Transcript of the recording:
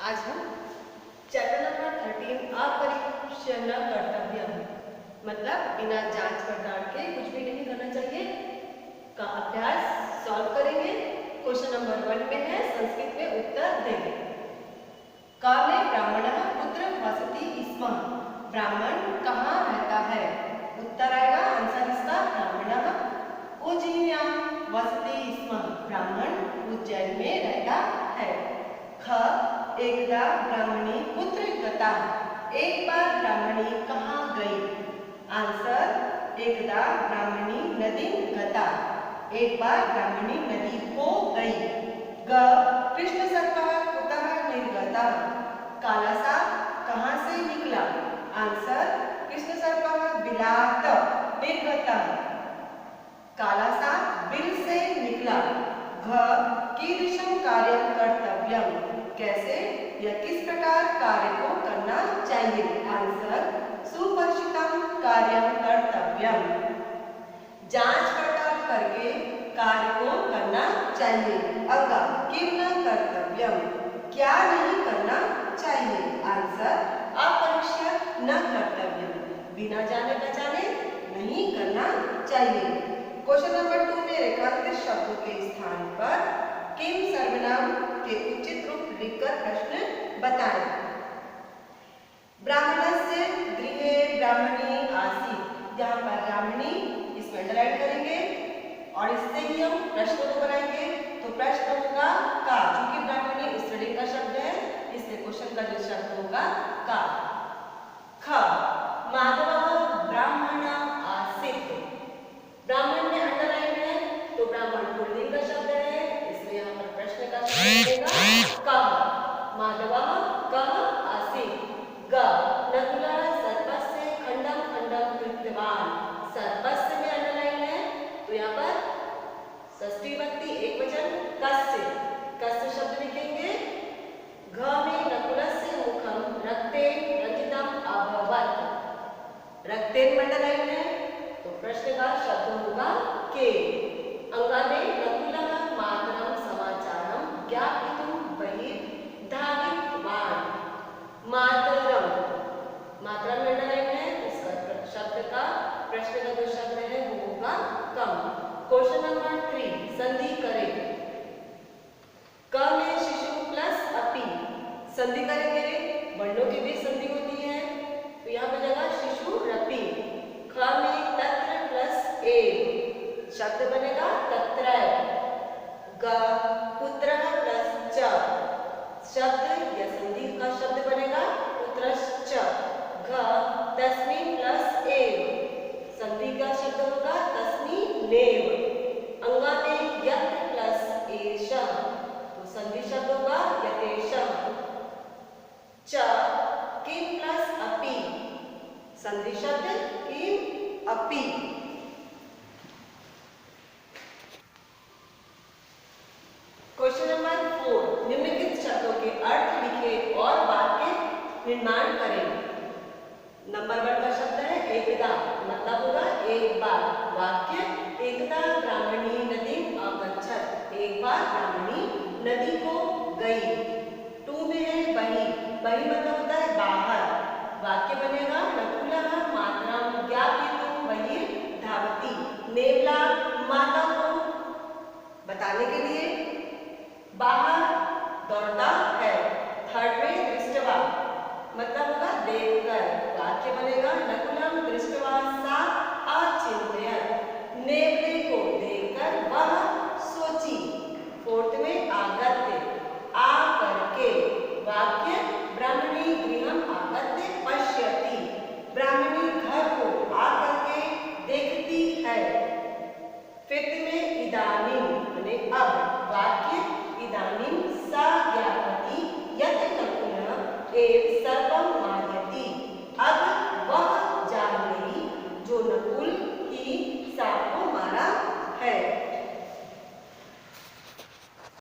आज हम chapter number 13 अपरीक्षण कर्तव्य मतलब बिना जांच पड़ताल के कुछ भी नहीं करना चाहिए का अभ्यास सॉल्व करेंगे। क्वेश्चन नंबर 1 में है, संस्कृत में उत्तर देंगे। का में ब्राह्मणः कुत्र वसति स्म, ब्राह्मण कहाँ रहता है? उत्तर आएगा आंसर इसका ब्राह्मणः उज्जयिन्यां वसति स्म, ब्राह्मण उज्जैन में रहता है। ख एकदा ब्राह्मणी कुत्र गता, एक बार ब्राह्मणी कहाँ गई? आंसर एकदा ब्राह्मणी नदी गता, एक बार ब्राह्मणी नदी को गई। ग कृष्णसर्पः कुतः निर्गतः, काला सांप कहाँ से निकला? आंसर कृष्णसर्पः बिलात् निर्गतः, काला सांप बिल से निकला। घ कीदृशं कार्यं कर्तव्यम्, कैसे या किस प्रकार कार्य को करना चाहिए? आंसर सुपरिचितं कार्यं कर्तव्यम्, जांच पड़ताल करके कार्य को करना चाहिए। अगा किम न कर्तव्यम्, क्या नहीं करना चाहिए? आंसर अपरिक्षण न कर्तव्यम्, बिना जाने पहचाने नहीं करना चाहिए। क्वेश्चन नंबर 2 में रेखांकित शब्दों के स्थान पर किम सर्वनाम के उचित रूप लिखकर प्रश्न बताएं। ब्राह्मणस्य गृहे ब्राह्मणी आसीत्, यहाँ पर ब्राह्मणी इसमें अंडरलाइन करेंगे और इससे ही हम प्रश्न को बनाएंगे। तो प्रश्न होगा का, क्योंकि ब्राह्मणी स्त्रीलिंग का शब्द है इसलिए क्वेश्चन का जो शब्द होगा का। ख माधवः ब्राह्मणः आसीत्, ब्राह्मण में अंडरलाइन है तो ब्राह्मण पुल्लिंग का शब्द है इसलिए यहाँ पर प्रश्न का शब्द होगा कः, माधवः कः आसीत्। ग नकुलः सर्पस्य खंडं खंडं कृतवान्, सर्पस्य में अंडरलाइन है तो यहाँ पर षष्ठी विभक्ति एक वचन कस्य, कस्य शब्द लिखेंगे। घ में नकुलस्य मुखं रक्तेन रंजितम् अभवत्, रक्तेन अंडरलाइन है तो प्रश्न का शब्द होगा के। अंगा में नकुलः मातरं समाचारं ज्ञापयितुं बहिर्धावितवान्, मातरं, मातरं में अंडरलाइन है इसका शब्द का प्रश्न का जो शब्द है वो होगा कम। क्वेश्चन नंबर 3 संधि करें। क में शिशु प्लस अपि, संधि करेंगे वर्णों की भी संधि होती है तो यहाँ पे जगह शिशु रपि। ख में तत्र प्लस एव, शब्द बनेगा तत्रैव। ग पुत्रः प्लस च, शब्द या संधि का शब्द बनेगा पुत्रश्च। घ तस्मिन् प्लस एव, संधि का शब्द होगा तस्मिन्नेव। अंगा में यत् प्लस एषः, तो संधि शब्द होगा यतेषः। च किम प्लस अपि, संधि शब्द किम अपि। क्वेश्चन नंबर 4 निम्नलिखित शब्दों के अर्थ लिखें और वाक्य निर्माण करें। नंबर 1 का शब्द है एकदा, मतलब होगा एक बार। वाक्य एकदा ब्राह्मणी नदीम अगच्छत्, एक बार ब्राह्मणी नदी को गई। 2 में है बहि, बहि मतलब होता है बाहर। वाक्य बनेगा नकुलः मातरं ज्ञापयितुं बहिर्धावति, नेवला माता को बताने के लिए बाहर दौड़ता है। 3rd में दृष्टवा मतलब होगा देखकर। वाक्य बनेगा नकुलं दृष्टवा सा अचिन्तयत्, नेवले को देखकर वह सोची। 4th में आगत्य, आ करके। वाक्य ब्राह्मणी गृहम् आगत्य पश्यति, ब्राह्मणी घर को आकर के देखती है। 5th में इदानीं माने अब। वाक्य इदानीं सा ज्ञापयति यत् नकुलः एव